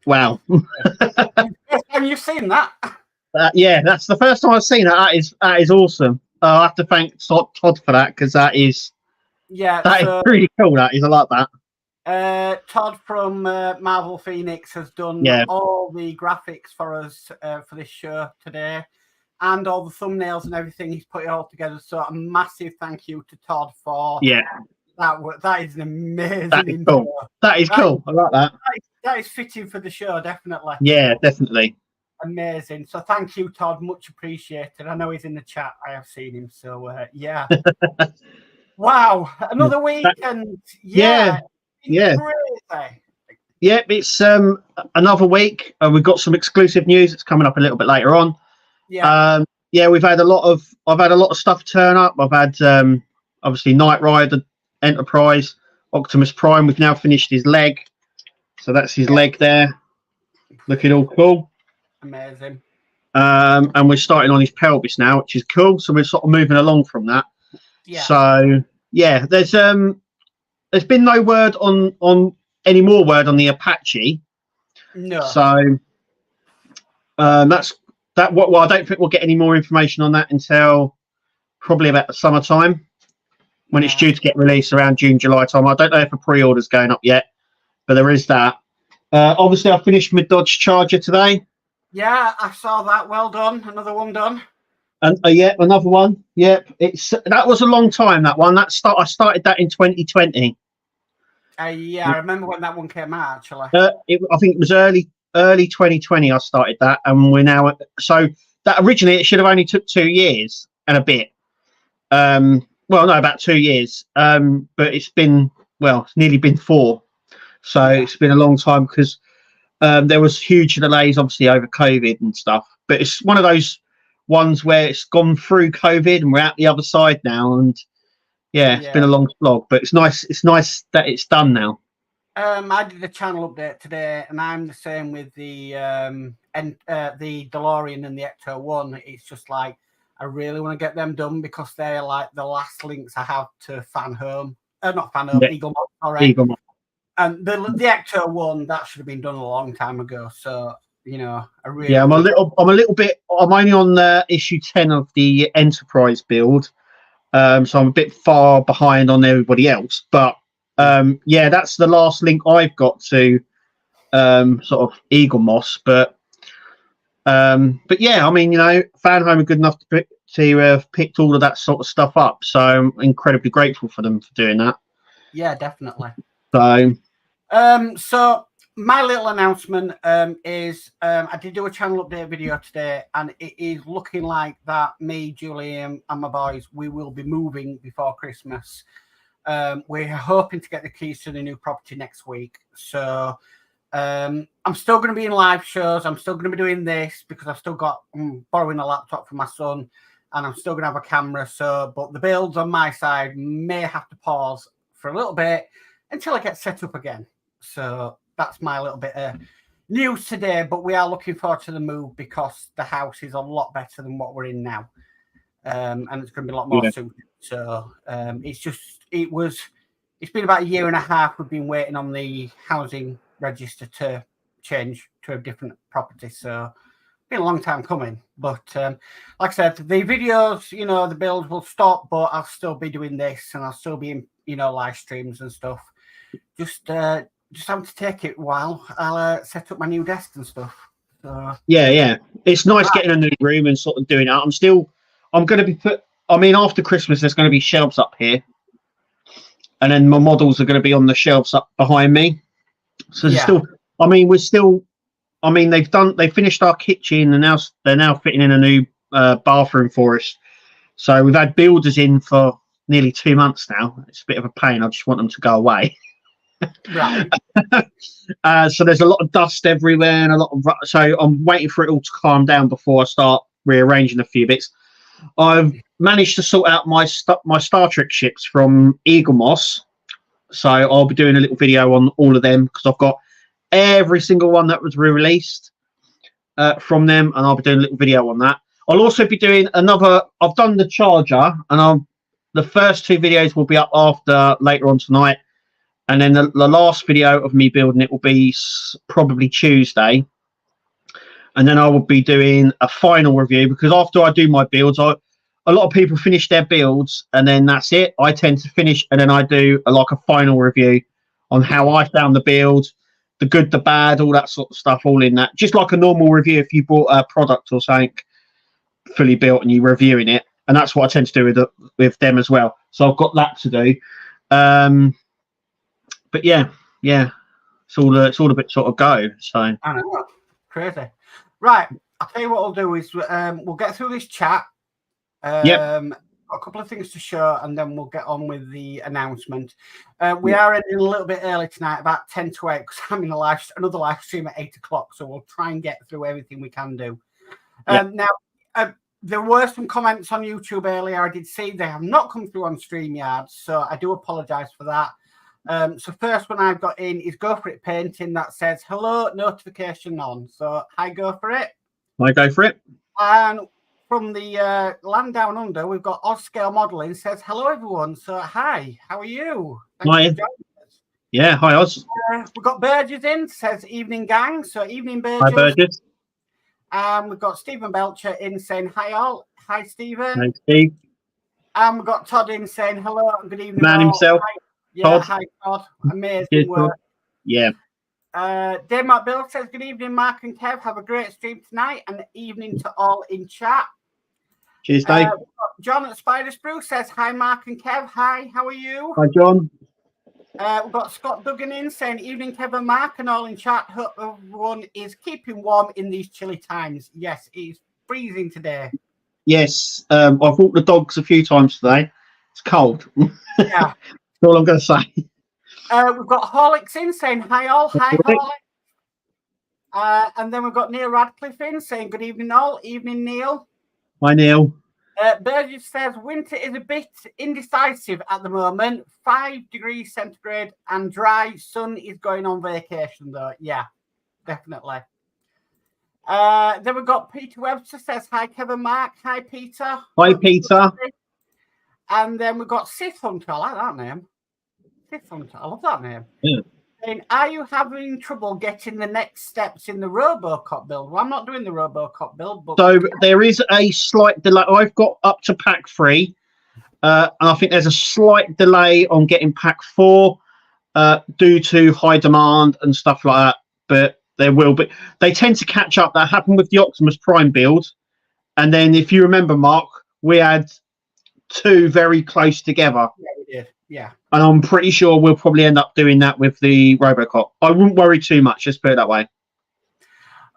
Wow. First time you've seen that? Yeah, that's the first time I've seen it. That is awesome. I have to thank Todd for that, because that is really cool. That is, I like that. Todd from Marvel Phoenix has done all the graphics for us for this show today, and all the thumbnails and everything. He's put it all together. So a massive thank you to Todd for that. That is an amazing. That is cool. That is cool. I like that. That is fitting for the show, definitely. Yeah, definitely. Amazing. So thank you, Todd. Much appreciated. I know he's in the chat. I have seen him. So yeah. Wow. Another week, and yeah. Crazy. Yeah, it's another week. We've got some exclusive news that's coming up a little bit later on. Yeah. I've had a lot of stuff turn up. I've had obviously Knight Rider, Enterprise, Optimus Prime. We've now finished his leg, so that's his leg there, looking all cool. Amazing. And we're starting on his pelvis now, which is cool. So we're sort of moving along from that. Yeah. So yeah, there's been no word on any more word on the Apache. No. So that's that. Well, I don't think we'll get any more information on that until probably about the summertime, when it's due to get released around June, July time. I don't know if a pre-order's going up yet, but there is that. Obviously, I finished my Dodge Charger today. Yeah, I saw that. Well done. Another one done. And another one. Yep, that was a long time. That one. I started that in 2020. Yeah, I remember when that one came out. Actually, I think it was early 2020. I started that, and we're now so that originally it should have only took 2 years and a bit. Well, no, about 2 years. But it's nearly been 4. So it's been a long time, because there was huge delays, obviously, over COVID and stuff. But it's one of those ones where it's gone through COVID and we're out the other side now. And it's been a long slog, but it's nice. It's nice that it's done now. I did a channel update today, and I'm the same with the DeLorean and the Ecto 1. It's just like, I really want to get them done, because they're like the last links I have to Fan Home. Not Fan Home, Eagle Modz. All right. Eagle Modz. And the Ecto 1, that should have been done a long time ago. So, I really... Yeah, I'm a little bit... I'm only on issue 10 of the Enterprise build. So I'm a bit far behind on everybody else. But, that's the last link I've got to sort of Eagle Modz. But yeah, I mean, Fan Home are good enough to have picked all of that sort of stuff up. So I'm incredibly grateful for them for doing that. Yeah, definitely. So my little announcement is I did do a channel update video today, and it is looking like that me, Julian, and my boys, we will be moving before Christmas. We're hoping to get the keys to the new property next week. So I'm still going to be in live shows. I'm still going to be doing this, because I've still got borrowing a laptop for my son, and I'm still going to have a camera. So, but the builds on my side may have to pause for a little bit until I get set up again. So that's my little bit of news today. But we are looking forward to the move, because the house is a lot better than what we're in now, and it's going to be a lot more suited. So it's been about 1.5 years. We've been waiting on the housing register to change to a different property. So it's been a long time coming. But like I said, the videos, the builds will stop, but I'll still be doing this, and I'll still be in, live streams and stuff. Just having to take it while I'll set up my new desk and stuff. So yeah, it's nice getting a new room and sort of doing it. I'm going to be after Christmas, there's going to be shelves up here, and then my models are going to be on the shelves up behind me. So they've finished our kitchen, and they're now fitting in a new bathroom for us. So we've had builders in for nearly 2 months now. It's a bit of a pain. I just want them to go away. Right. So there's a lot of dust everywhere, and so I'm waiting for it all to calm down before I start rearranging a few bits. I've managed to sort out my Star Trek ships from Eagle Modz, so I'll be doing a little video on all of them, because I've got every single one that was re-released from them, and I'll be doing a little video on that. I'll also be doing I've done the Charger, and the first 2 videos will be up later on tonight. and then the last video of me building it will be probably Tuesday, and then I will be doing a final review, because after I do my builds, a lot of people finish their builds and then that's it. I tend to finish and then I do a final review on how I found the build, the good, the bad, all that sort of stuff, all in that. Just like a normal review if you bought a product or something fully built and you're reviewing it. And that's what I tend to do with them as well. So I've got that to do. But yeah, it's all a bit sort of go. So I know, crazy. Right, I'll tell you what I'll do is we'll get through this chat. A couple of things to show, and then we'll get on with the announcement. We are ending a little bit early tonight, about 10 to 8, because I'm in another live stream at 8 o'clock. So we'll try and get through everything we can do. Now, there were some comments on YouTube earlier. I did see they have not come through on StreamYard, so I do apologise for that. So first one I've got in is Go For It Painting, that says, hello, notification on. So hi, Go For It. I go for it. And from the land down under, we've got Oz Scale Modelling, says, hello, everyone. So hi, how are you? Hi. Yeah, hi, Oz. We've got Burgess in, says, evening, gang. So evening, Burgess. Hi, Burgess. We've got Stephen Belcher in saying, hi, all. Hi, Stephen. Hi, Steve. And we've got Todd in saying, hello, and good evening. Man all. himself. Hi. Yeah, Todd. hi, Todd. Amazing Cheers, work. Todd. Yeah. Dave Mark Bill says, good evening, Mark and Kev. Have a great stream tonight, and evening to all in chat. Cheers, Dave. John at Spider Sprue says, hi, Mark and Kev. Hi, how are you? Hi, John. We've got Scott Duggan in saying, evening, Kev and Mark, and all in chat. Hope everyone is keeping warm in these chilly times. Yes, it's freezing today. Yes, I've walked the dogs a few times today. It's cold. Yeah. That's all I'm going to say. We've got Horlicks in saying, hi, all. Hi, Horlicks. And then we've got Neil Radcliffe in saying, good evening, all. Evening, Neil. Hi, Neil. Burgess says, winter is a bit indecisive at the moment. 5 degrees centigrade and dry. Sun is going on vacation, though. Yeah, definitely. Then we've got Peter Webster says, hi, Kevin Mark. Hi, Peter. Hi, Peter. And then we've got Sith Hunter. I like that name. Sith Hunter. I love that name. Yeah. And are you having trouble getting the next steps in the Robocop build? Well, I'm not doing the Robocop build, but So there is a slight delay. I've got up to pack 3, and I think there's a slight delay on getting pack 4 due to high demand and stuff like that. But there will be. They tend to catch up. That happened with the Optimus Prime build, and then if you remember, Mark, we had 2 very close together. Yeah, we did. Yeah. And I'm pretty sure we'll probably end up doing that with the Robocop. I wouldn't worry too much. Let's put it that way.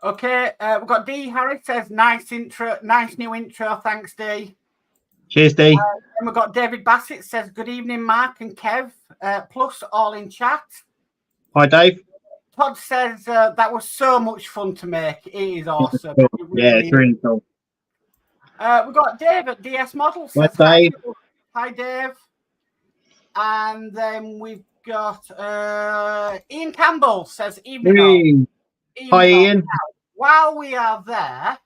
Okay. We've got D. Harris says, nice intro, nice new intro. Thanks, D. Cheers, D. And we've got David Bassett says, good evening, Mark and Kev. Plus all in chat. Hi, Dave. Todd says, that was so much fun to make. It is awesome. Yeah, it's really cool. We've got Dave at DS Models. Hi, Dave. Hi, Dave. And then we've got Ian Campbell says, evening. Hey. Hi, Ian. Now, while we are there,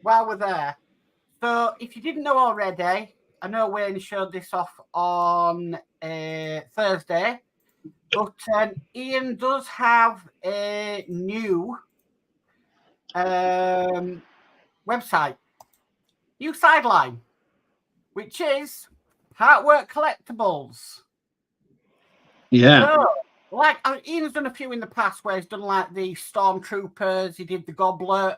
while we're there, so if you didn't know already, I know Wayne showed this off on Thursday, but Ian does have a new website, new sideline, which is Partwork Collectibles. Yeah. So, like Ian's done a few in the past where he's done like the Stormtroopers, he did the Goblet,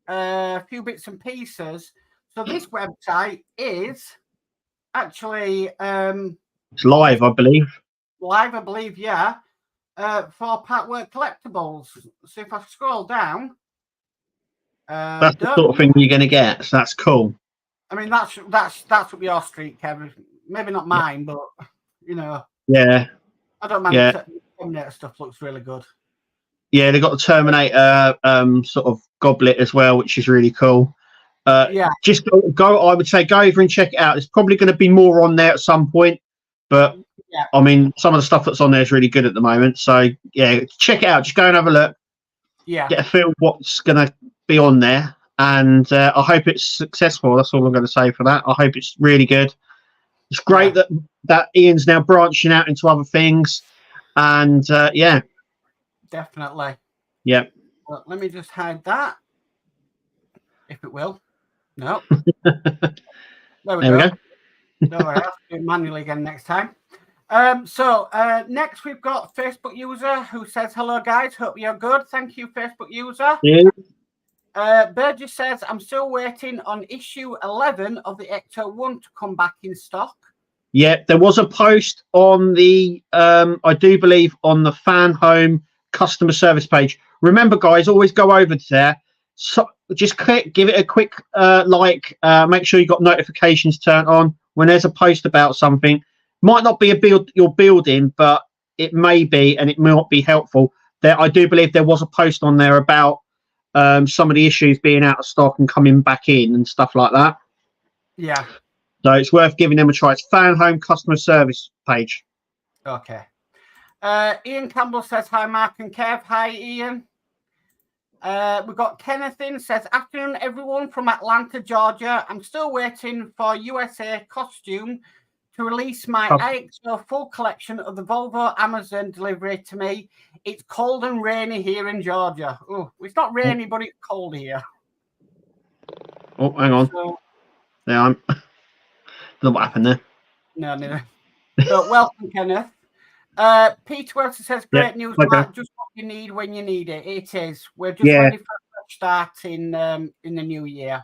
a few bits and pieces. So this website is actually it's live, I believe. Live, I believe, yeah. For Partwork Collectibles. So if I scroll down, that's the sort of thing you're going to get. So that's cool. I mean, that's up your street, Kevin. Maybe not mine, but you know. Yeah. I don't mind. Yeah. The Terminator stuff looks really good. Yeah, they got the Terminator sort of goblet as well, which is really cool. Yeah. Just go. I would say go over and check it out. There's probably going to be more on there at some point, but yeah. I mean, some of the stuff that's on there is really good at the moment. So yeah, check it out. Just go and have a look. Yeah. Get a feel of what's going to be on there. And I hope it's successful. That's all I'm going to say for that. I hope it's really good. It's great that that Ian's now branching out into other things, and yeah, definitely. yeah. Well, let me just hide that, if it will. No. There we go. No, I have to do it manually again next time. So next we've got Facebook user who says, hello guys, hope you're good. Thank you, Facebook user. Yeah. Burgess says, I'm still waiting on issue 11 of the Ecto 1 to come back in stock. Yeah, there was a post on the, I do believe, on the Fan Home customer service page. Remember, guys, always go over there. So just click, give it a quick like. Make sure you got notifications turned on when there's a post about something. Might not be a build you're building, but it may be, and it may not be helpful. There, I do believe there was a post on there about some of the issues being out of stock and coming back in and stuff like that. Yeah. So it's worth giving them a try. It's Fan Home customer service page. Okay. Ian Campbell says, hi, Mark and Kev. Hi, Ian. We've got Kenneth in, says, afternoon, everyone from Atlanta, Georgia. I'm still waiting for USA Costume to release my IXO full collection of the Volvo Amazon delivery to me. It's cold and rainy here in Georgia. Oh, it's not rainy, but it's cold here. Oh, hang on. So, yeah, I'm... Don't know what happened there. No. So, welcome, Kenneth. Peter Webster says, great news, Mark. Just what you need when you need it. It is. We're just ready for a fresh start in the new year.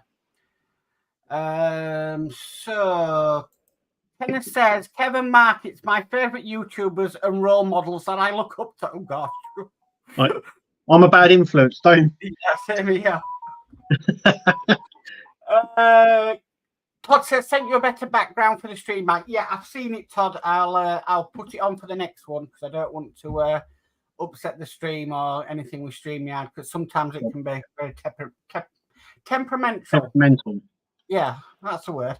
So, Kenneth says, Kevin Mark, it's my favourite YouTubers and role models that I look up to. Oh, gosh. Right. I'm a bad influence, don't you? Yeah, same here. Todd says, sent you a better background for the stream, Mike. Yeah, I've seen it, Todd. I'll put it on for the next one because I don't want to upset the stream or anything with StreamYard because sometimes it can be very temperamental. Yeah, that's the word.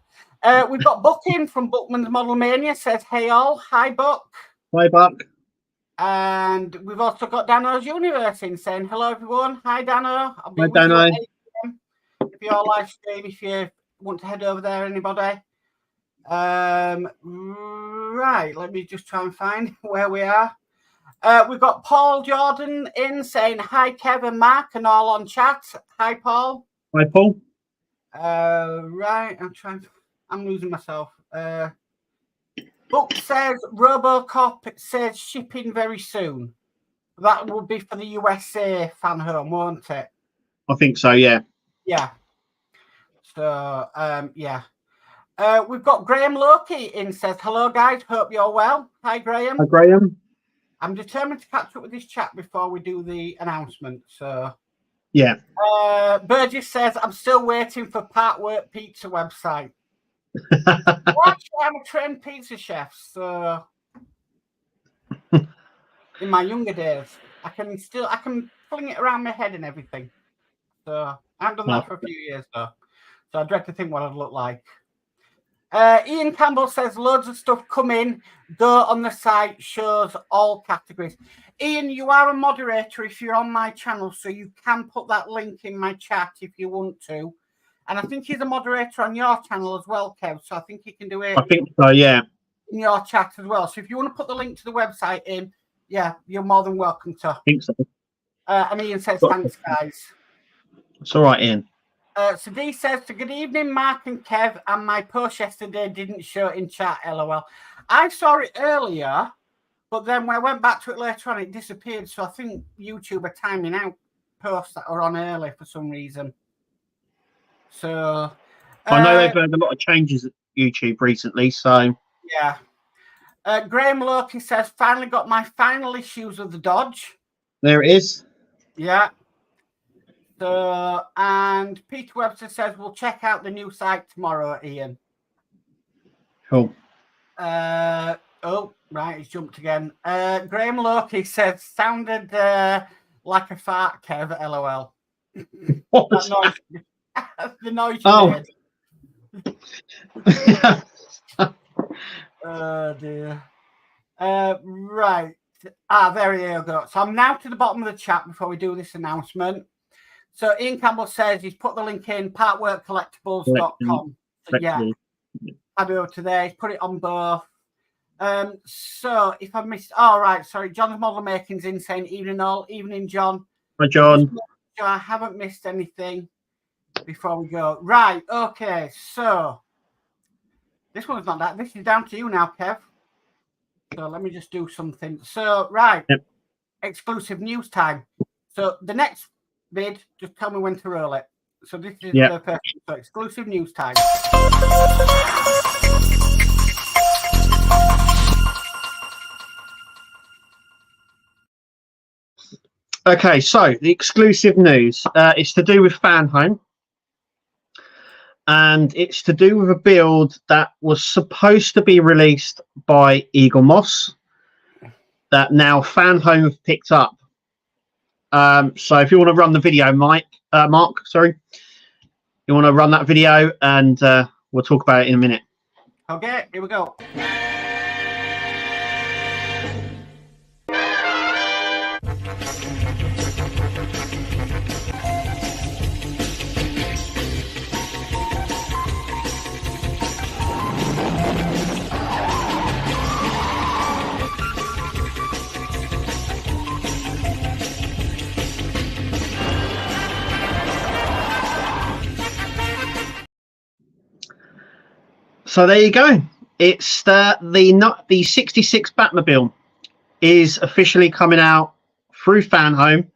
We've got Buck in from Buckman's Model Mania. Says, hey all. Hi, Buck. Hi, Buck. And we've also got Dano's Universe in saying, hello, everyone. Hi, Dano. I'll be Hi, with Dano. you at 8 p.m. If you're live stream, if you want to head over there, anybody. Right, let me just try and find where we are. We've got Paul Jordan in saying, hi, Kevin, Mark, and all on chat. Hi, Paul. Hi, Paul. Right, I'm losing myself. Book says Robocop says shipping very soon. That will be for the USA Fan Home, won't it? I think so, yeah. Yeah. So, yeah. We've got Graham Loki in, says, hello, guys. Hope you're well. Hi, Graham. Hi, Graham. I'm determined to catch up with this chat before we do the announcement. So, yeah. Burgess says, I'm still waiting for Partwork Pizza website. Well, actually, I'm a trained pizza chef, so in my younger days, I can fling it around my head and everything. So I haven't done that for a few years though. So I dread to think what I'd look like. Ian Campbell says loads of stuff come in. Go on the site, shows all categories. Ian, you are a moderator if you're on my channel, so you can put that link in my chat if you want to. And I think he's a moderator on your channel as well, Kev. So I think he can do it. I think so, yeah. In your chat as well. So if you want to put the link to the website in, yeah, you're more than welcome to. I think so. And Ian says, thanks, guys. It's all right, Ian. So Dee says, good evening, Mark and Kev. And my post yesterday didn't show in chat, LOL. I saw it earlier, but then when I went back to it later on, it disappeared. So I think YouTube are timing out posts that are on early for some reason. So I know they've had a lot of changes at YouTube recently, so yeah. Graham Loki says, finally got my final issues of the Dodge. There it is. Yeah. So, and Peter Webster says, we'll check out the new site tomorrow, Ian. Cool. Oh, right, he's jumped again. Graham Loki says, sounded like a fart, Kev, LOL. What was that? The noise you made. Oh, dear. Right. There you go. So I'm now to the bottom of the chat before we do this announcement. So Ian Campbell says he's put the link in, partworkcollectibles.com. So yeah, I'll go to there. He's put it on both. So if I missed, all right, sorry, John's model making's insane. Evening all, evening John. Hi, John. I haven't missed anything before we go. Right, okay, so this one's not that. This is down to you now, Kev. So let me just do something. So, right, exclusive news time. So the next bid, just tell me when to roll it. So this is the first, so exclusive news time. Okay, so the exclusive news is to do with Fan Home. And it's to do with a build that was supposed to be released by Eagle Moss that now Fan Home have picked up. So if you want to run the video, Mark, you want to run that video and we'll talk about it in a minute. Okay, here we go. So there you go. It's the 66 Batmobile is officially coming out through Fan Home.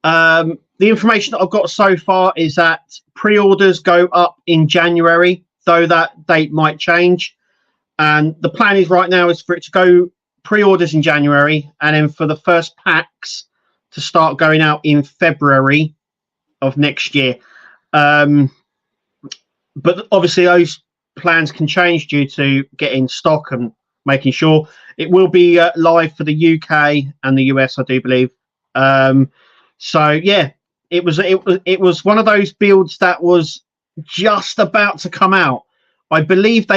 The information that I've got so far is that pre-orders go up in January, though that date might change. And the plan is right now is for it to go pre-orders in January, and then for the first packs to start going out in February of next year. But obviously those plans can change due to getting stock and making sure. It will be live for the UK and the US, I do believe. So yeah, it was one of those builds that was just about to come out. I believe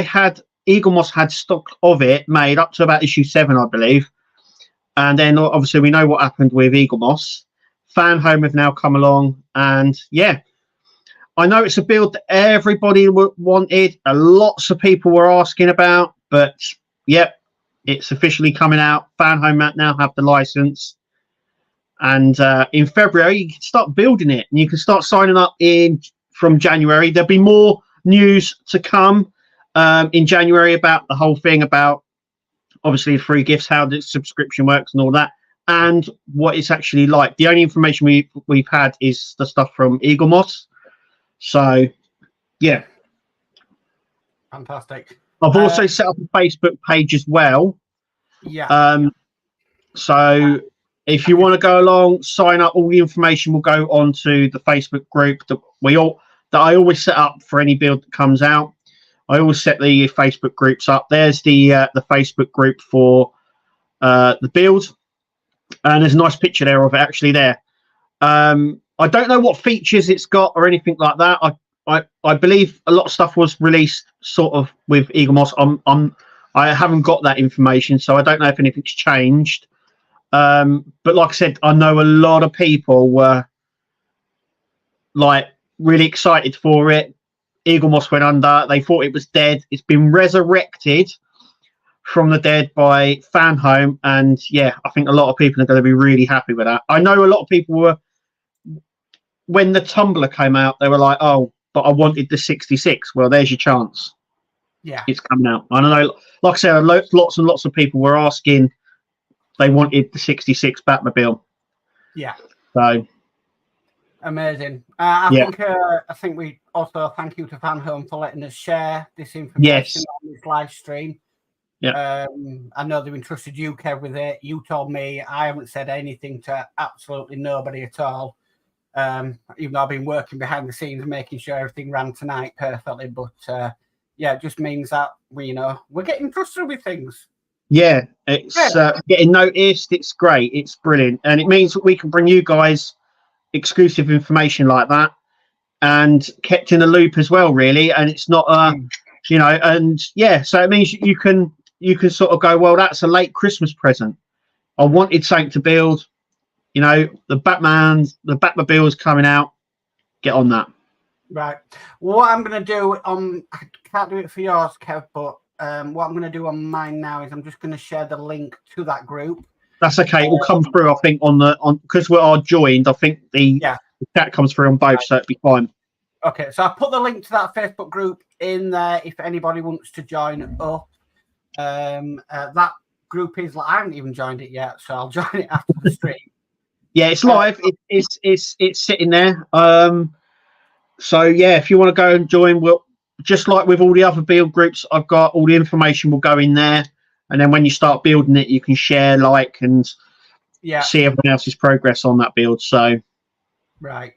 Eagle Moss had stock of it made up to about issue 7, I believe. And then obviously we know what happened with Eagle Moss. Fan Home have now come along, and yeah, I know it's a build that everybody wanted. Lots of people were asking about, but yep, it's officially coming out. Fan Home now have the license, and in February you can start building it, and you can start signing up from January. There'll be more news to come in January about the whole thing, about obviously free gifts, how the subscription works, and all that, and what it's actually like. The only information we've had is the stuff from Eagle Moss. So, yeah. Fantastic. I've also set up a Facebook page as well. Yeah. So, if you want to go along, sign up. All the information will go onto the Facebook group that I always set up for any build that comes out. I always set the Facebook groups up. There's the Facebook group for the build, and there's a nice picture there of it actually there. I don't know what features it's got or anything like that. I believe a lot of stuff was released sort of with Eagle Moss. I haven't got that information, so I don't know if anything's changed. But like I said, I know a lot of people were like really excited for it. Eagle Moss went under. They thought it was dead. It's been resurrected from the dead by Fan Home, and yeah, I think a lot of people are going to be really happy with that. I know a lot of people were, when the Tumbler came out, they were like, oh, but I wanted the 66. Well, there's your chance. Yeah, it's coming out. I don't know, like I said, lots and lots of people were asking, they wanted the 66 Batmobile. Yeah. So amazing. I think we also thank you to Fan Home for letting us share this information on this live stream. Yeah. I know they've entrusted you, Kev, with it. You told me. I haven't said anything to absolutely nobody at all. Even though I've been working behind the scenes, making sure everything ran tonight perfectly. But yeah, it just means that we're getting trusted with things. Yeah, it's getting noticed. It's great. It's brilliant, and it means that we can bring you guys exclusive information like that, and kept in the loop as well, really. And it's not, and yeah, so it means you can sort of go, well, that's a late Christmas present. I wanted something to build. The Batmobile is coming out. Get on that. Right. What I'm going to do, I can't do it for yours, Kev, but what I'm going to do on mine now is I'm just going to share the link to that group. That's okay. It will come through, I think, on because we are joined. I think the chat comes through on both, so it'll be fine. Okay, so I put the link to that Facebook group in there if anybody wants to join up. That group is I haven't even joined it yet, so I'll join it after the stream. Yeah, it's live. It's sitting there. So yeah, if you want to go and join, we'll just like with all the other build groups, I've got all the information will go in there, and then when you start building it, you can share, like, and see everyone else's progress on that build. So right.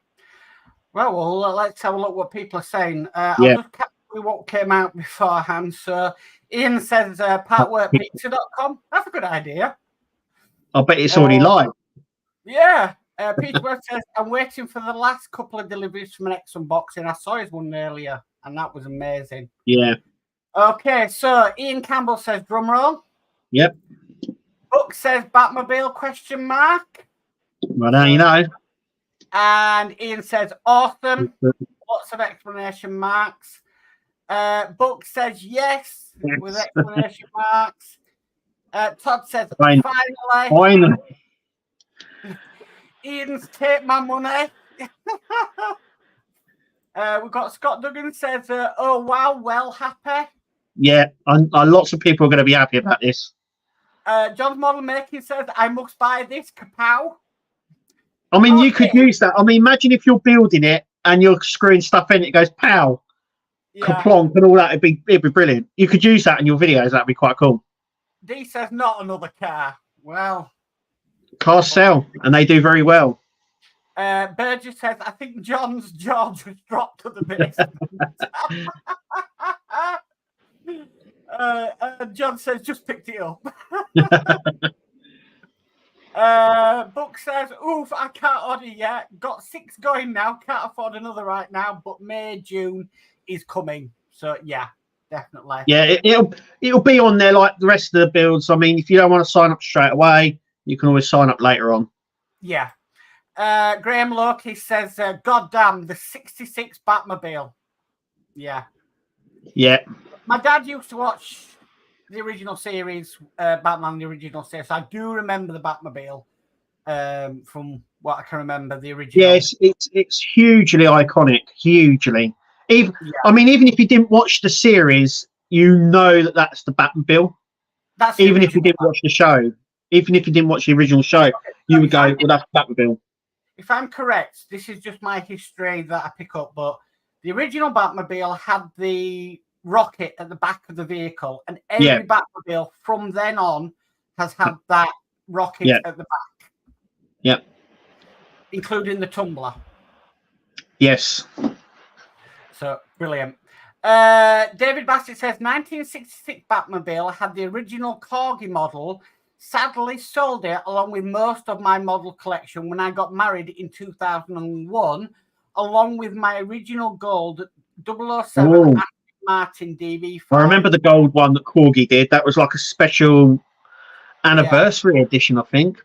Well, let's have a look what people are saying. I'll just capture what came out beforehand. So Ian says partworkpizza.com. That's a good idea. I bet it's already live. Yeah. Peter Webb says, I'm waiting for the last couple of deliveries from an X unboxing. I saw his one earlier, and that was amazing. Yeah. Okay, so Ian Campbell says, drum roll. Yep. Book says, Batmobile, question mark. Well, now you know. And Ian says, awesome. Lots of exclamation marks. Book says, yes, with exclamation marks. Todd says, finally. Ian's take my money. We've got Scott Duggan says, oh, wow, well, happy. Yeah, lots of people are going to be happy about this. John's Model Making says, I must buy this, kapow. I mean, you could use that. I mean, imagine if you're building it and you're screwing stuff in, it goes pow, kaplonk, and all that. It'd be brilliant. You could use that in your videos. That'd be quite cool. D says, not another car. Well, cars sell, and they do very well. Burgess says, I think John's jaw just dropped to the basement. John says, just picked it up. Book says, oof, I can't order yet. Got 6 going now. Can't afford another right now, but May, June is coming. So, yeah, definitely. Yeah, it'll be on there like the rest of the builds. I mean, if you don't want to sign up straight away, you can always sign up later on. Yeah. Graham Loki says, God damn, the 66 Batmobile. Yeah. Yeah. My dad used to watch the original series, Batman, the original series. I do remember the Batmobile from what I can remember, the original. Yes, it's hugely iconic, hugely. I mean, even if you didn't watch the series, you know that's the Batmobile. That's even if you didn't watch the show. Even if you didn't watch the original show, you would go, well, that's Batmobile. If I'm correct, this is just my history that I pick up, but the original Batmobile had the rocket at the back of the vehicle, and every Batmobile from then on has had that rocket at the back. Yeah. Including the tumbler. Yes. So, brilliant. David Bassett says, 1966 Batmobile had the original Corgi model. Sadly sold it along with most of my model collection when I got married in 2001, along with my original gold 007 Martin DB5. I remember the gold one that Corgi did. That was like a special anniversary edition, I think.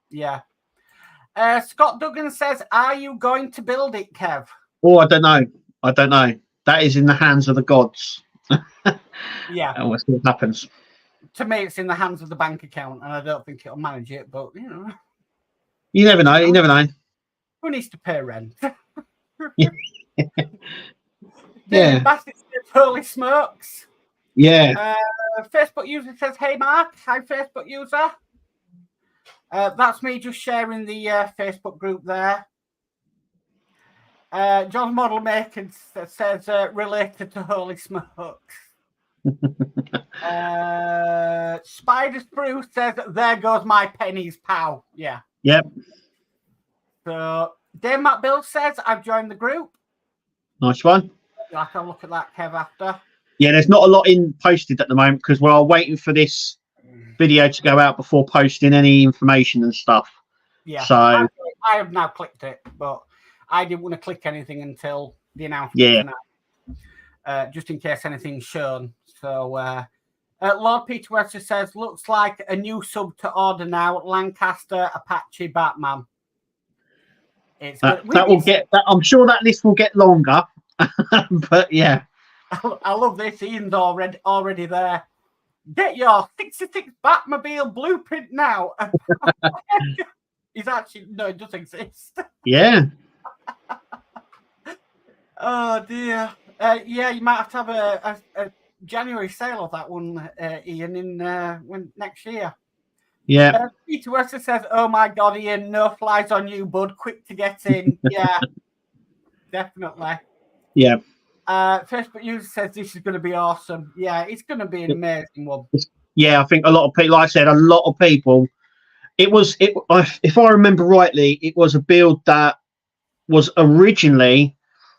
Yeah. Scott Duggan says, are you going to build it, Kev? Oh, I don't know. That is in the hands of the gods. Yeah. And we'll see what happens. To me, it's in the hands of the bank account, and I don't think it'll manage it, but, you know. You never know. You never know. Who needs to pay rent? Yeah. Bassett says, holy smokes. Yeah. Facebook user says, hey, Mark. Hi, Facebook user. That's me just sharing the Facebook group there. John's Model Maker says, related to holy smokes. Spider Spruce says, there goes my pennies, pal. Yeah. Yep. So, Dave Matt Bill says, I've joined the group. Nice one. I'll have to look at that, Kev, after. Yeah, there's not a lot in posted at the moment because we're waiting for this video to go out before posting any information and stuff. Yeah. So I have now clicked it, but I didn't want to click anything until the announcement tonight, just in case anything's shown. So, Lord Peter Webster says, looks like a new sub to order now, Lancaster Apache Batman. that will get that. I'm sure that list will get longer, but yeah. I love this. Ian's already there. Get your 66 Batmobile blueprint now. He's actually no, it does exist. Yeah. Oh dear. Yeah, you might have to have a January sale of that one, Ian, in when next year. Yeah. Peter Wester says, "Oh my God, Ian, no flies on you, bud. Quick to get in." Yeah, definitely. Yeah. Facebook user says this is going to be awesome. Yeah, it's going to be an amazing one. Yeah, I think a lot of people, like I said, a lot of people. If I remember rightly, it was a build that was originally.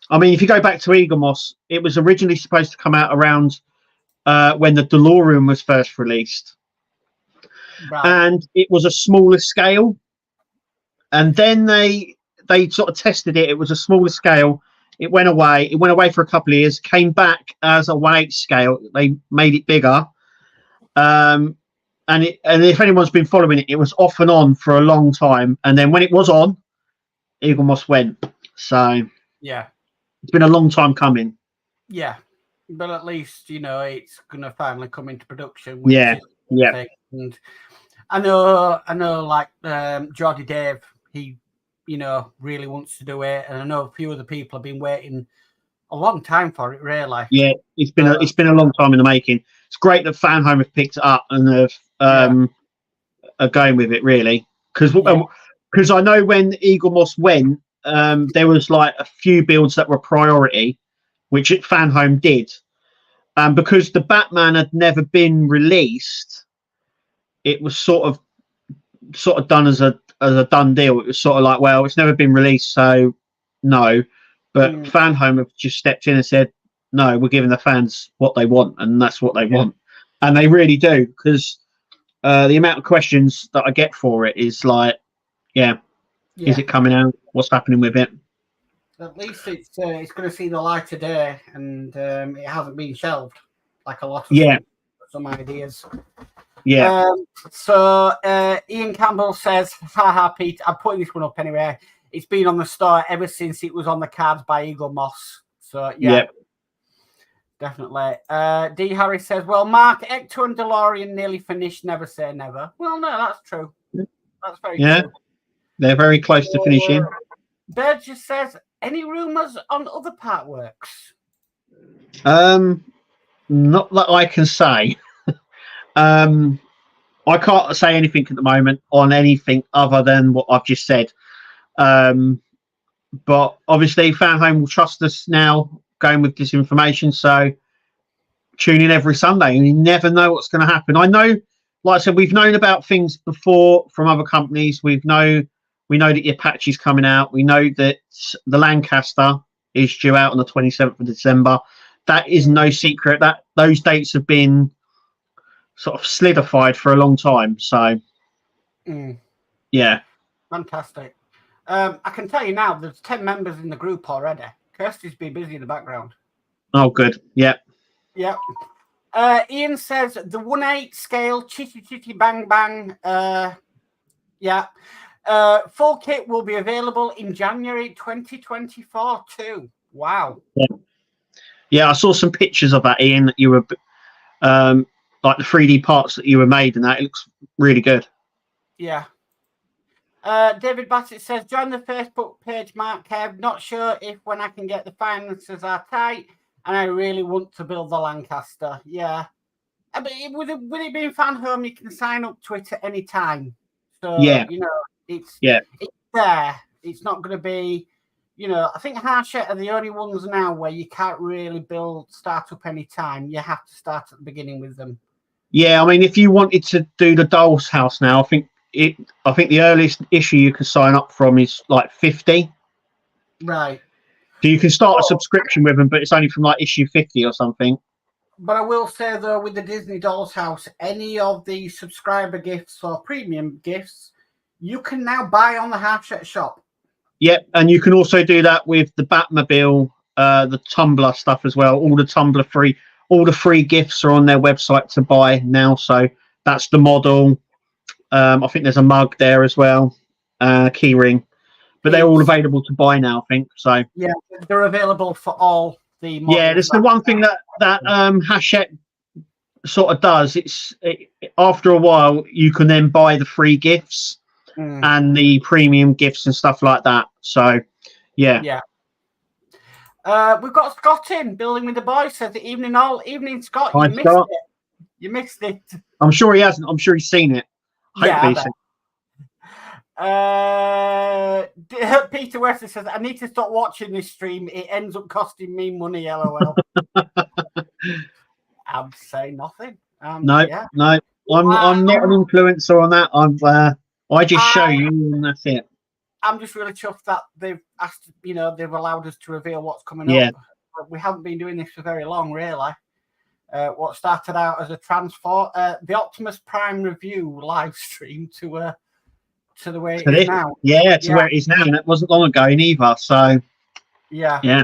I mean, if you go back to Eagle Moss, it was originally supposed to come out around when the DeLorean was first released, Right. and it was a smaller scale. And then they sort of tested it. It was a smaller scale. It went away. It went away for a couple of years. Came back as a 1/8 scale. They made it bigger. And if anyone's been following it, it was off and on for a long time. And then when it was on, Eagle Moss went. So yeah, it's been a long time coming. Yeah, but at least it's going to finally come into production. Yeah. And I know, like Geordie Dave, he really wants to do it, and I know a few other people have been waiting a long time for it. Really. Yeah, it's been a long time in the making. It's great that Fan Home have picked it up and are going with it, really, because I know when Eagle Moss went, there was like a few builds that were priority, which Fan Home did, and because the Batman had never been released, it was sort of done as a done deal. It was sort of like, well, it's never been released, so no. But Fan Home have just stepped in and said, no, we're giving the fans what they want, and that's what they want. And they really do, because the amount of questions that I get for it is like, is it coming out? What's happening with it? At least it's going to see the light of day, and it hasn't been shelved like a lot of some ideas. Yeah. So Ian Campbell says, haha, Pete, I'm putting this one up anyway. It's been on the store ever since it was on the cards by Eagle Moss. So, definitely. D. Harris says, well, Mark, Ecto and DeLorean nearly finished. Never say never. Well, no, that's true. That's very true. They're very close to finishing. Bird just says, any rumours on other Partworks? Not that I can say. I can't say anything at the moment on anything other than what I've just said. But obviously, Fan Home will trust us now going with this information. So tune in every Sunday, and you never know what's going to happen. I know, like I said, we've known about things before from other companies. We know that your patch is coming out. We know that the Lancaster is due out on the 27th of December. That is no secret. That those dates have been sort of solidified for a long time. So, fantastic. I can tell you now, there's 10 members in the group already. Kirsty's been busy in the background. Oh, good. Yeah. Ian says the 1/8 scale, chitty chitty bang bang. Full kit will be available in January 2024 too. Wow. Yeah, I saw some pictures of that, Ian, that you were like the 3D parts that you were made, and that it looks really good. Yeah. David Bassett says, join the Facebook page, Mark Kev. Not sure if when I can get the finances are tight, and I really want to build the Lancaster. Yeah. But with it being Fan Home, you can sign up to it at any time. So, it's there. It's not going to be, I think Harshett are the only ones now where you can't really start up any time. You have to start at the beginning with them. Yeah, I mean, if you wanted to do the Doll's House now, I think the earliest issue you can sign up from is like 50. Right. So you can start a subscription with them, but it's only from like issue 50 or something. But I will say, though, with the Disney Doll's House, any of the subscriber gifts or premium gifts, you can now buy on the Harshett shop. Yep, and you can also do that with the Batmobile, the Tumblr stuff as well. All the free gifts are on their website to buy now. So that's the model. I think there's a mug there as well, key ring, but they're all available to buy now, I think. So yeah, they're available for all the models. Yeah, that's the one thing that Hachette sort of does. After a while, you can then buy the free gifts and the premium gifts and stuff like that. So, yeah. Yeah. We've got Scott in, building with the boys. Says the evening Scott. Hi, You missed Scott. it. You missed it. I'm sure he hasn't. I'm sure he's seen it. Hopefully Peter Wesley says, I need to stop watching this stream. It ends up costing me money, LOL. I'm saying nothing. No. I'm not an influencer on that. I just show you, and that's it. I'm just really chuffed that they've asked, they've allowed us to reveal what's coming up. We haven't been doing this for very long, really. What started out as a transport, the Optimus Prime review live stream to the way it is now. Yeah, to where it is now, and it wasn't long ago either. So yeah.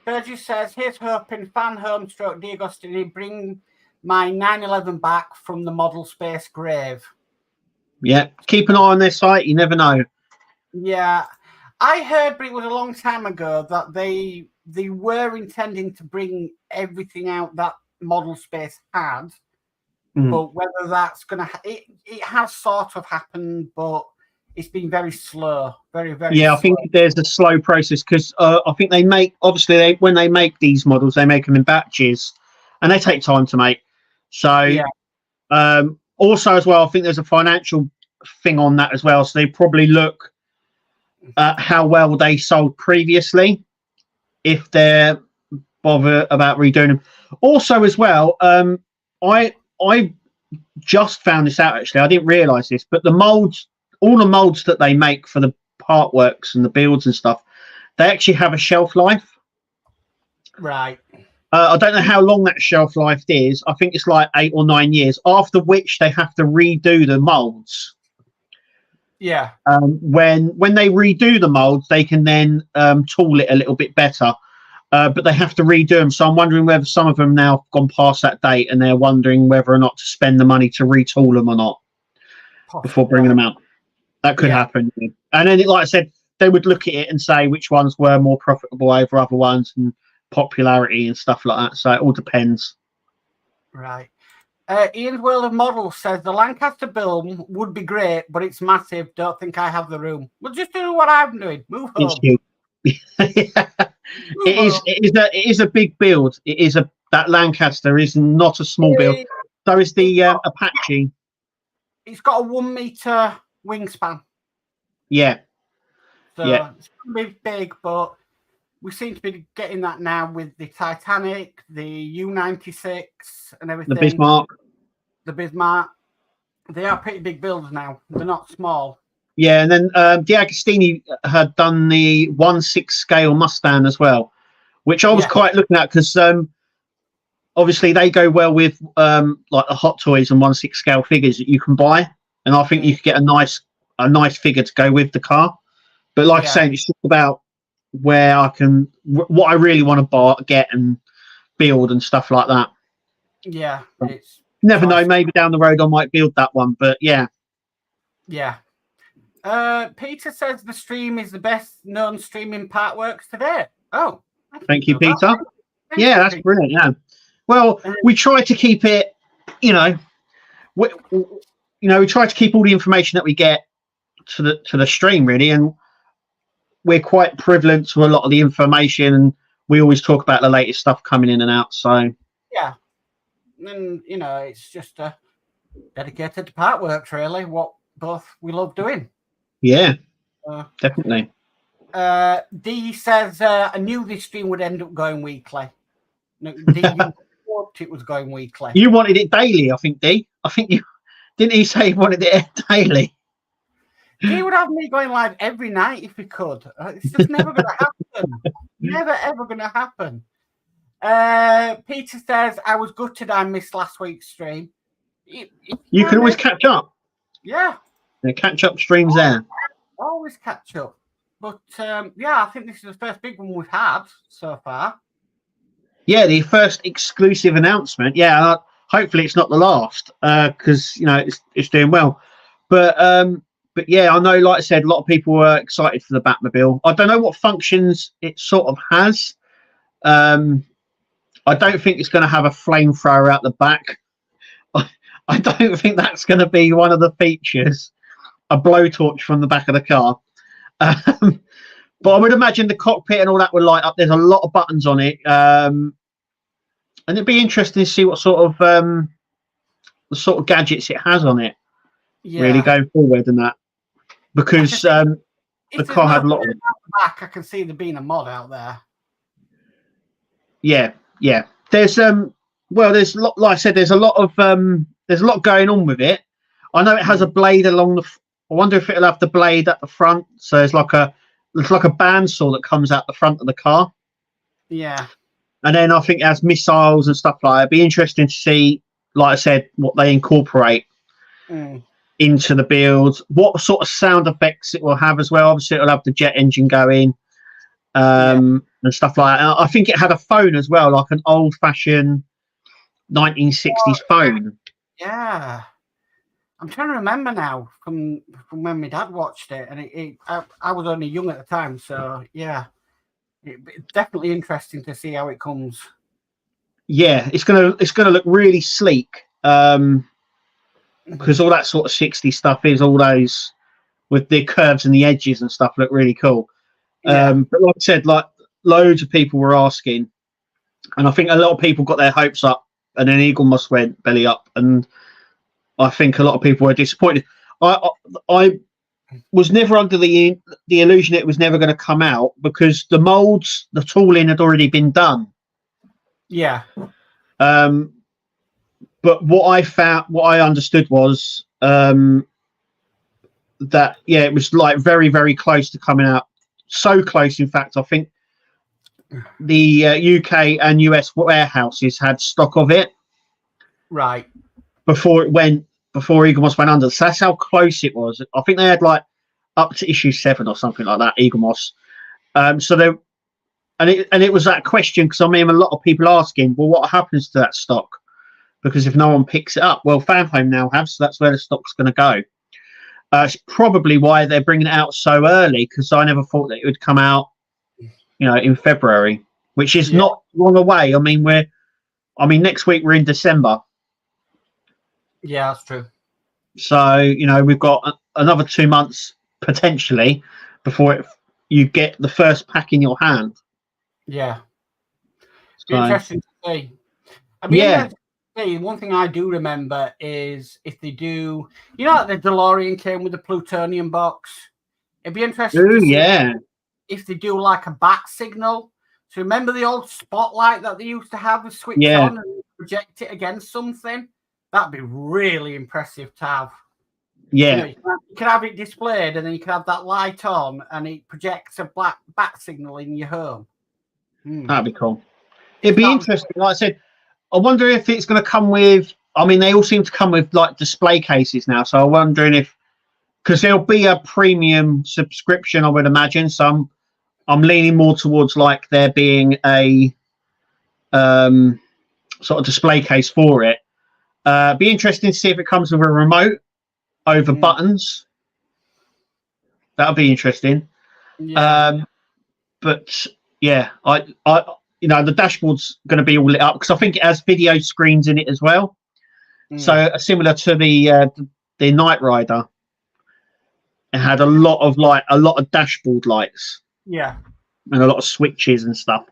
Burgess says, here's hoping fan home stroke D'Agostini bring my 911 back from the model space grave. Yeah, keep an eye on their site. You never know. Yeah, I heard, but it was a long time ago, that they were intending to bring everything out that model space had, but whether that's going to it has sort of happened, but it's been very slow, very slow. I think there's a slow process because I think they make when they make these models, they make them in batches, and they take time to make. So also as well, I think there's a financial thing on that as well. So they probably look at how well they sold previously, if they're bothered about redoing them. Also as well, I just found this out actually. I didn't realise this, but all the molds that they make for the Partworks and the builds and stuff, they actually have a shelf life. Right. I don't know how long that shelf life is. I think it's like 8 or 9 years, after which they have to redo the molds. Yeah. When they redo the molds, they can then tool it a little bit better. But they have to redo them. So I'm wondering whether some of them now have gone past that date and they're wondering whether or not to spend the money to retool them or not before bringing them out. That could happen. And then, like I said, they would look at it and say which ones were more profitable over other ones and popularity and stuff like that. So it all depends. Right. Ian's World of Models says the Lancaster build would be great, but it's massive. Don't think I have the room. Well, just do what I'm doing. Move home. It is a big build. That Lancaster is not a small build. So is the Apache. It's got a 1 meter wingspan. Yeah. So it's going to be big, but we seem to be getting that now with the Titanic, the U-96 and everything. The Bismarck. They are pretty big builds now. They're not small. Yeah, and then D'Agostini had done the 1/6 scale Mustang as well, which I was quite looking at because obviously they go well with like the Hot Toys and 1/6 scale figures that you can buy, and I think you could get a nice figure to go with the car. But like I say, it's just about where I can, what I really want to get and build and stuff like that. Yeah, it's never know. Maybe down the road I might build that one, but yeah. Peter says the stream is the best known stream in Partworks today. Oh, thank you, Peter. That's brilliant. Yeah. Well, we try to keep it, we try to keep all the information that we get to the stream really, and we're quite prevalent to a lot of the information, and we always talk about the latest stuff coming in and out. So and it's just dedicated to Partworks really, what both we love doing. Yeah, definitely. D says I knew this stream would end up going weekly. No, D, you hoped it was going weekly. You wanted it daily, I think. D, I think you didn't. He say he wanted it daily. He would have me going live every night if he could. It's just never going to happen. Never ever going to happen. Peter says I was gutted I missed last week's stream. You can always catch up. Yeah. The catch up streams there. Always catch up. But I think this is the first big one we've had so far. Yeah, the first exclusive announcement. Yeah, hopefully it's not the last because it's doing well. But but yeah, I know, like I said, a lot of people were excited for the Batmobile. I don't know what functions it sort of has. I don't think it's going to have a flamethrower out the back. I don't think that's going to be one of the features, a blowtorch from the back of the car. But I would imagine the cockpit and all that would light up. There's a lot of buttons on it. And it'd be interesting to see what sort of the sort of gadgets it has on it, really going forward and that. Because the car had a lot of back, I can see there being a mod out there. Yeah. There's there's like I said, there's a lot going on with it. I know it has a blade along the. I wonder if it'll have the blade at the front. So it's like a bandsaw that comes out the front of the car. Yeah. And then I think it has missiles and stuff like that. It'd be interesting to see, like I said, what they incorporate into the build. What sort of sound effects it will have as well. Obviously, it'll have the jet engine going. And stuff like that. I think it had a phone as well, like an old-fashioned 1960s phone. Yeah, I'm trying to remember now from when my dad watched it, and I was only young at the time, so yeah, it's definitely interesting to see how it comes. Yeah, it's gonna look really sleek, because all that sort of 60s stuff is all those with the curves and the edges and stuff look really cool. But like I said, like loads of people were asking, and I think a lot of people got their hopes up, and then Eagle Moss went belly up, and I think a lot of people were disappointed. I was never under the illusion it was never going to come out, because the molds, the tooling had already been done. Yeah. But what I understood was that it was like very, very close to coming out. So close, in fact, I think the UK and US warehouses had stock of it. Right. Before Eagle Moss went under. So that's how close it was. I think they had like up to issue 7 or something like that, Eagle Moss. So it was that question, because I mean a lot of people asking, well, what happens to that stock? Because if no one picks it up, well, Fanhome now have, so that's where the stock's going to go. It's probably why they're bringing it out so early, because I never thought that it would come out, in February, which is not long away. I mean, next week we're in December. Yeah, that's true. So, we've got another 2 months potentially before you get the first pack in your hand. Yeah. It's interesting to see. I mean, one thing I do remember is if they do, like the DeLorean came with the plutonium box. It'd be interesting to see if they do like a bat signal. So remember the old spotlight that they used to have, the switch on and project it against something? That'd be really impressive to have. Yeah. You can have it displayed, and then you can have that light on, and it projects a black bat signal in your home. That'd be cool. It'd be interesting. Like I said, I wonder if it's going to come with. I mean, they all seem to come with like display cases now. So I'm wondering because there'll be a premium subscription, I would imagine. So I'm leaning more towards like there being a sort of display case for it. Be interesting to see if it comes with a remote over buttons. That'll be interesting. Yeah. But yeah, the dashboard's going to be all lit up, because I think it has video screens in it as well. So similar to the Knight Rider, it had a lot of dashboard lights. Yeah. And a lot of switches and stuff.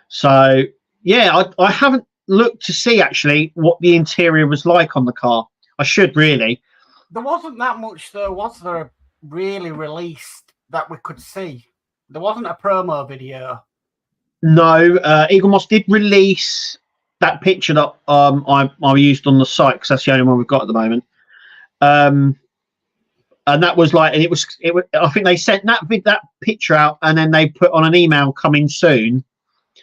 So yeah, I haven't looked to see actually what the interior was like on the car. I should really. There wasn't that much though, was there, really released that we could see? There wasn't a promo video. No, Eagle Moss did release that picture that I used on the site, because that's the only one we've got at the moment. And that was like, and it was. I think they sent that picture out, and then they put on an email coming soon.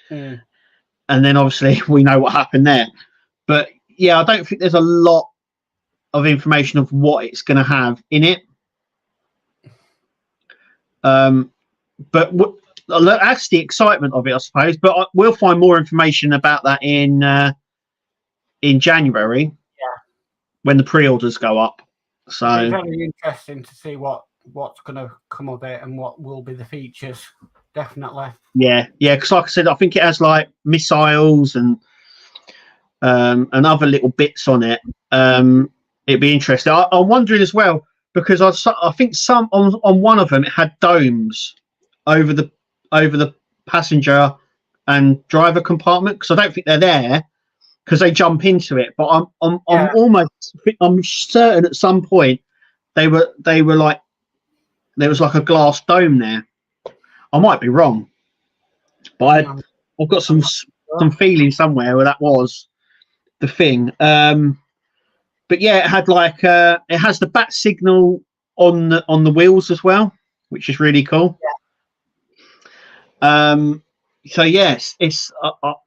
And then obviously we know what happened there. But yeah, I don't think there's a lot of information of what it's going to have in it. But that's the excitement of it, I suppose. But we'll find more information about that in January, when the pre-orders go up. So it's very interesting to see what's going to come of it and what will be the features. Definitely. yeah, because like I said, I think it has like missiles and other little bits on it. It'd be interesting. I'm wondering as well, because I think some on one of them it had domes over the passenger and driver compartment, because I don't think they're there because they jump into it. But I'm certain at some point they were like there was like a glass dome there. I might be wrong, but I've got some feeling somewhere where that was the thing. But yeah, it had like it has the bat signal on the wheels as well, which is really cool. Yeah. So yes, it's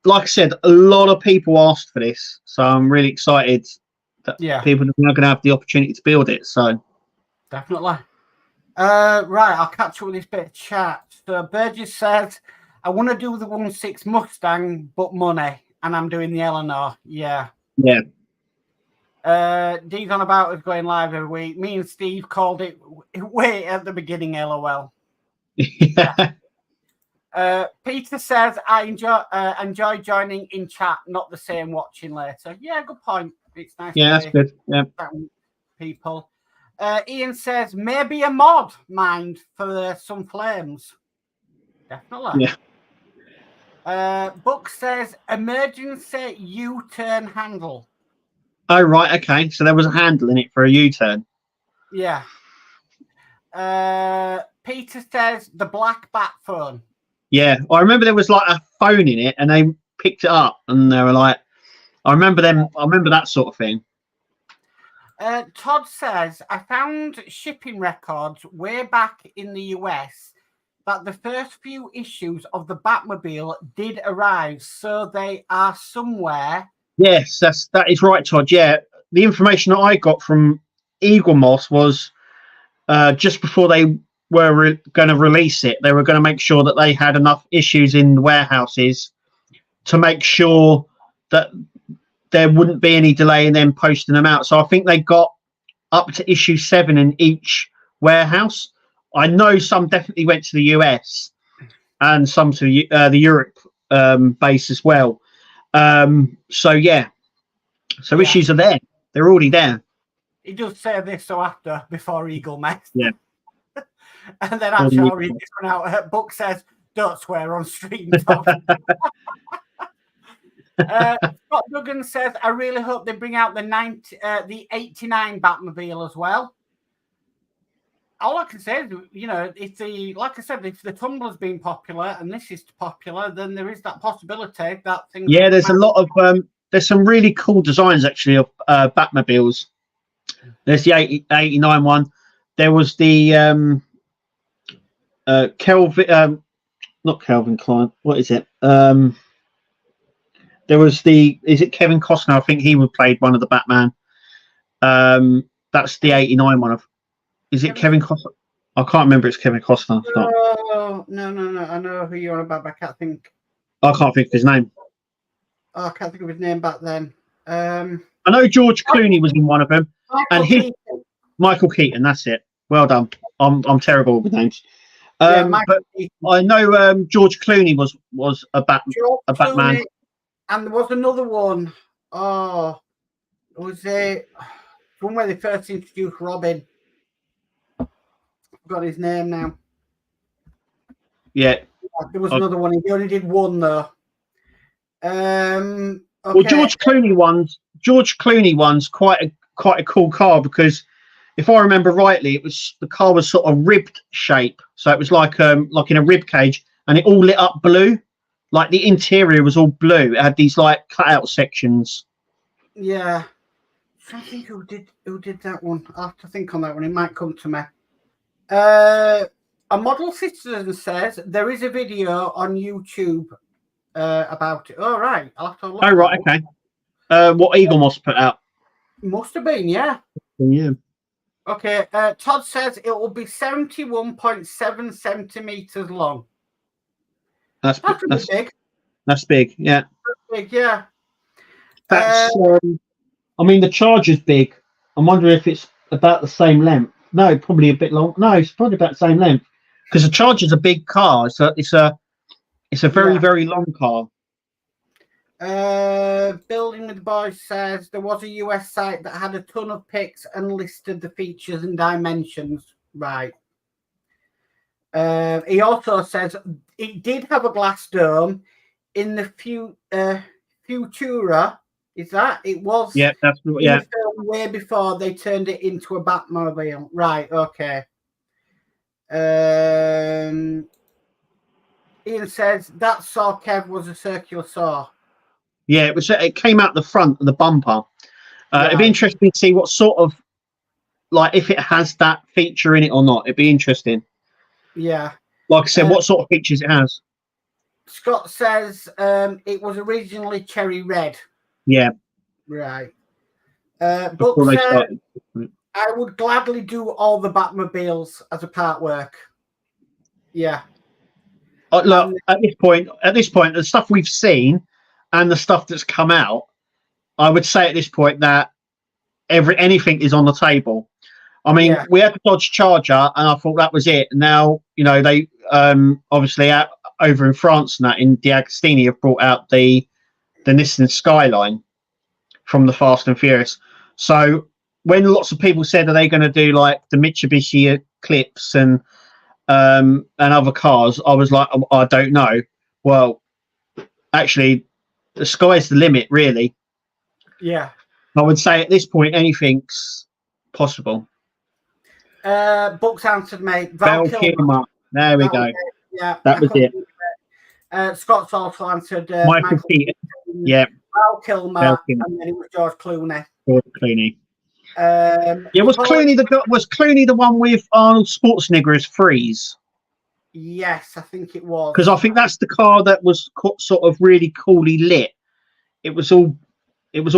like I said, a lot of people asked for this, so I'm really excited that people are now going to have the opportunity to build it. So definitely. Right, I'll catch up with this bit of chat. So Burgess says, "I want to do the 1.6 Mustang, but money, and I'm doing the Eleanor." Yeah. D's on about us going live every week. Me and Steve called it way at the beginning. LOL. Yeah. Peter says, "I enjoy joining in chat, not the same watching later." Yeah, good point. It's nice. Yeah, that's good. Yeah, people. Ian says, "Maybe a mod mind for some flames." Definitely. Yeah. Book says, "Emergency U-turn handle." Oh right, okay. So there was a handle in it for a U-turn. Yeah. Peter says the black bat phone. Yeah, I remember there was like a phone in it, and they picked it up, and they were like, I remember that sort of thing. Todd says, "I found shipping records way back in the US that the first few issues of the Batmobile did arrive, so they are somewhere." Yes, that is right, Todd. Yeah, the information that I got from Eagle Moss was just before they were going to release it, they were going to make sure that they had enough issues in the warehouses to make sure that there wouldn't be any delay in them posting them out. So I think they got up to issue 7 in each warehouse. I know some definitely went to the US and some to the Europe base as well. So yeah, issues are there. They're already there. He does say this before Eagle met. Yeah. And then actually I'll read this one out. Book says, "Don't swear on stream." Scott Duggan says, "I really hope they bring out the 89 Batmobile as well." All I can say is, if like I said, if the Tumbler's been popular and this is popular, then there is that possibility that things. Yeah, there's a lot of there's some really cool designs actually of Batmobiles. There's the 89 one. There was the Kelvin, not Calvin Klein. What is it? There was is it Kevin Costner? I think he played one of the Batman. That's the 89 one. Is it Kevin Costner? I can't remember. It's Kevin Costner. No. I know who you're on about, but I can't think. I can't think of his name. Oh, I can't think of his name back then. I know George Clooney was in one of them, Michael Keaton. That's it. Well done. I'm terrible with names. But I know George Clooney was a Batman. And there was another one. Oh, was it one where they first introduced Robin? I've got his name now. Yeah. There was another one. He only did one though. Okay. Well, George Clooney one's quite a cool car, because if I remember rightly, the car was sort of ribbed shape, so it was like in a rib cage, and it all lit up blue, like the interior was all blue. It had these like cutout sections. Yeah, I think who did that one. I have to think on that one. It might come to me. A model citizen says there is a video on YouTube about it. Oh right, I'll have to look. Oh right, okay. What Eagle Moss put out? Must have been, yeah. Yeah. Okay, Todd says it will be 71.7 centimeters long. That's big. That's big, yeah. That's big, yeah. That's I mean, the Charger's big. I'm wondering if it's about the same length. No, probably a bit long. No, it's probably about the same length because the Charger's a big car. It's a very very long car. Building with the Boys says there was a US site that had a ton of pics and listed the features and dimensions. Right. He also says it did have a glass dome in the Futura. Is that it was? Yeah, that's in the film way before they turned it into a Batmobile. Right. Okay. Ian says that saw Kev was a circular saw. Yeah, it was. It came out the front of the bumper. It'd be interesting to see what sort of, like, if it has that feature in it or not. It'd be interesting. Yeah. Like I said, what sort of features it has. Scott says it was originally cherry red. Yeah. Right. Book said, I would gladly do all the Batmobiles as a part work. Yeah. Look, at this point, the stuff we've seen and the stuff that's come out, I would say at this point that anything is on the table. I mean, we had the Dodge Charger, and I thought that was it. Now, you know, they obviously out over in France and that in D'Agostini have brought out the Nissan Skyline from the Fast and Furious. So when lots of people said, are they going to do like the Mitsubishi Eclipse and other cars, I was like, I don't know. Well, actually, the sky's the limit, really. Yeah. I would say at this point, anything's possible. Books answered, mate. Val Kilmer. There we go. Yeah, that was it. Scott's also answered. Michael Keaton. Yeah. Val Kilmer, and then it was George Clooney. George Clooney. Was Clooney the one with Arnold Schwarzenegger as Freeze? Yes, I think it was. Because I think that's the car that was sort of really coolly lit. It was all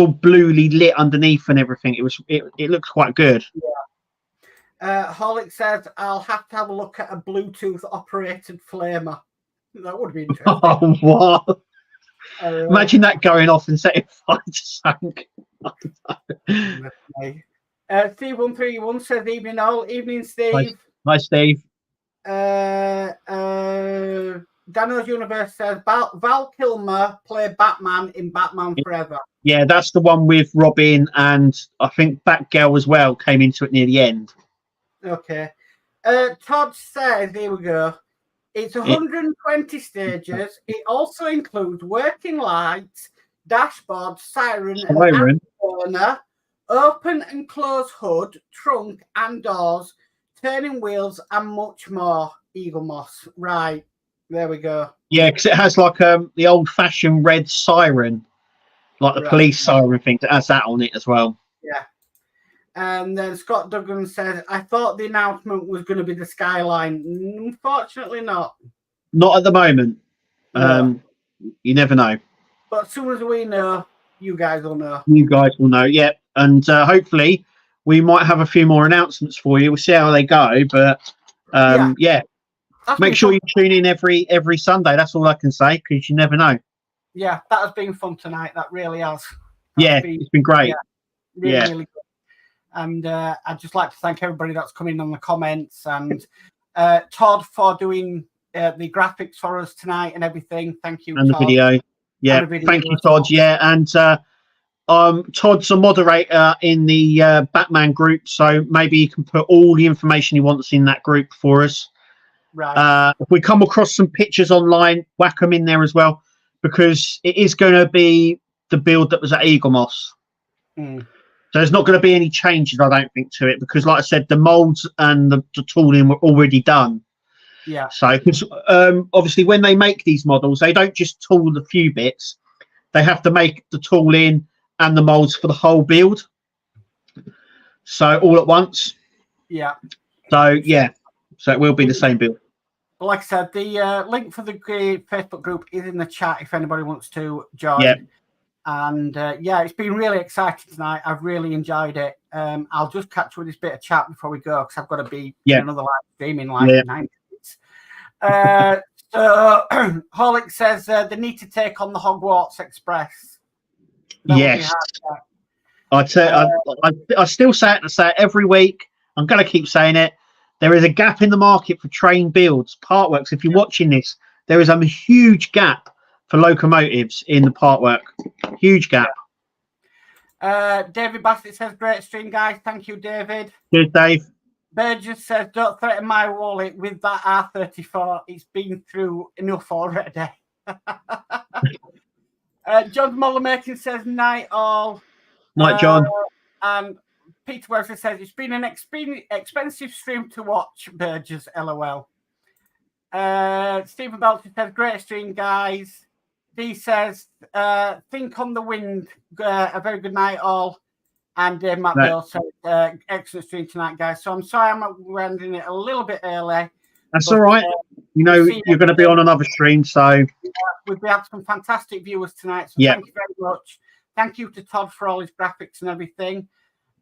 bluely lit underneath and everything. It looked quite good. Yeah. Holic says I'll have to have a look at a Bluetooth operated flamer. That would be interesting. Oh, what? Imagine that going off and setting fire to something. Steve 131 says evening all. Evening, Steve. Hi, Steve. Daniel's Universe says Val Kilmer played Batman in Batman Forever. Yeah, that's the one with Robin, and I think Batgirl as well came into it near the end. Okay. Todd says, here we go. It's 120 stages. It also includes working lights, dashboard, siren, burner, open and close hood, trunk and doors, turning wheels, and much more. Eagle Moss. Right. There we go. Yeah, because it has like the old-fashioned red siren, like the police siren thing. It has that on it as well. Yeah. And then Scott Duggan says, I thought the announcement was going to be the Skyline. Unfortunately not. Not at the moment. No. You never know. But as soon as we know, you guys will know. You guys will know, yeah. And hopefully we might have a few more announcements for you. We'll see how they go. But, yeah. Make sure you tune in every Sunday. That's all I can say, because you never know. Yeah, that has been fun tonight. That really has. It's been great. Yeah, really good. And I'd just like to thank everybody that's come in on the comments, and Todd for doing the graphics for us tonight and everything. Thank you, and Todd. The video. Yeah, thank you, Todd. Yeah, and Todd's a moderator in the Batman group, so maybe you can put all the information he wants in that group for us. Right. If we come across some pictures online, whack them in there as well, because it is going to be the build that was at Eagle Moss. So there's not going to be any changes, I don't think, to it, because, like I said, the molds and the tooling were already done. Yeah. So, because obviously, when they make these models, they don't just tool a few bits; they have to make the tooling and the molds for the whole build. So all at once. Yeah. So yeah. So it will be the same build. Like I said, the link for the Facebook group is in the chat if anybody wants to join. Yeah. And it's been really exciting tonight. I've really enjoyed it. I'll just catch you with this bit of chat before we go, because I've got to be in another live stream in 9 minutes. So Holic says they need to take on the Hogwarts Express. Yes. I still say it, and I say it every week. I'm going to keep saying it. There is a gap in the market for train builds. Partworks, if you're watching this, there is a huge gap for locomotives in the Partwork. Huge gap. David Bassett says, great stream, guys. Thank you, David. Cheers, Dave. Burgess says, don't threaten my wallet with that R34. It's been through enough already. John Mullermaking says, night all. Night, John. And Peter Wesley says, it's been an expensive stream to watch, Burgess, LOL. Stephen Belcher says, great stream, guys. Dee says, think on the wind. A very good night, all. And Matt Bill says, excellent stream tonight, guys. So I'm sorry I'm ending it a little bit early. That's all right. You're going to be on another stream, so we've had some fantastic viewers tonight. So thank you very much. Thank you to Todd for all his graphics and everything.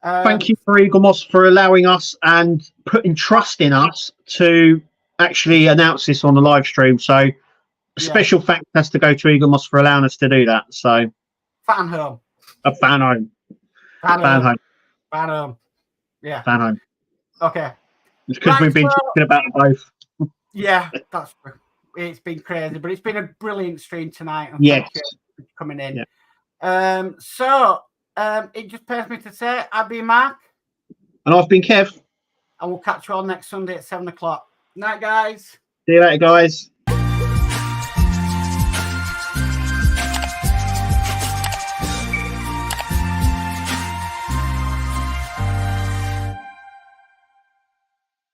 Thank you for Eagle Moss for allowing us and putting trust in us to actually announce this on the live stream. So a special thanks has to go to Eagle Moss for allowing us to do that. So fan home. A fan home. Fan home. Fan home. Yeah. Fan home. Okay. It's because we've been talking about both. Yeah, that's true. It's been crazy, but it's been a brilliant stream tonight. Yes. Thank you for coming in. Yeah. It just pays me to say, I've been Mark. And I've been Kev. And we'll catch you all next Sunday at 7 o'clock. Night, guys. See you later, guys.